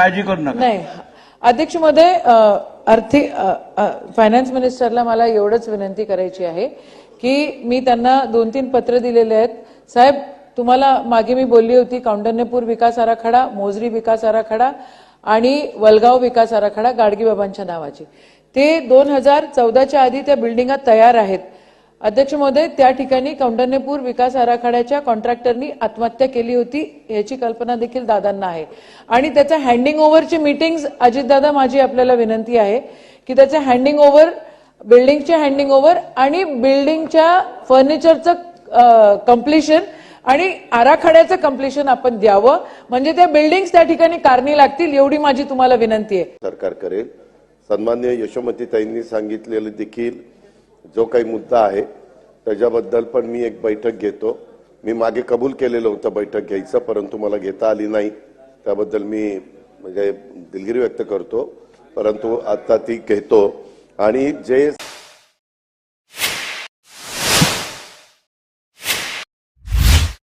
काळजी करू नका. नाही अध्यक्ष महोदय, आर्थिक फायनान्स मिनिस्टरला मला एवढंच विनंती करायची आहे की मी त्यांना 2-3 पत्र दिलेले आहेत. साहेब, तुम्हाला मागे मी बोलली होती कौंडण्यपूर विकास आराखडा, मोजरी विकास आराखडा आणि वलगाव विकास आराखडा गाडगेबाबांच्या नावाची, ते 2014च्या आधी त्या बिल्डिंगा तयार आहेत. अध्यक्ष महोदय, त्या ठिकाणी कौंडण्यपूर विकास आराखड्याच्या कॉन्ट्रॅक्टरनी आत्महत्या केली होती याची कल्पना देखील दादांना आहे. आणि त्याच्या हँडिंग ओव्हरची मीटिंग्स, अजितदादा माझी आपल्याला विनंती आहे की त्याचे हँडिंग ओव्हर, बिल्डिंगचे हँडिंग ओव्हर आणि बिल्डिंगच्या फर्निचरचं कम्प्लिशन आणि आराखड्याचं कम्प्लिशन आपण द्यावं, म्हणजे त्या बिल्डिंग्स त्या ठिकाणी कारणी लागतील, एवढी माझी तुम्हाला विनंती आहे. सरकार करेल. सन्माननीय यशोमतीताईंनी सांगितलेलं देखील जो काही मुद्दा आहे त्याच्याबद्दल पण मी एक बैठक घेतो. मी मागे कबूल केलेलं होतं बैठक घ्यायचं, परंतु मला घेता आली नाही, त्याबद्दल मी म्हणजे दिलगिरी व्यक्त करतो. परंतु आता ती घेतो. आणि जे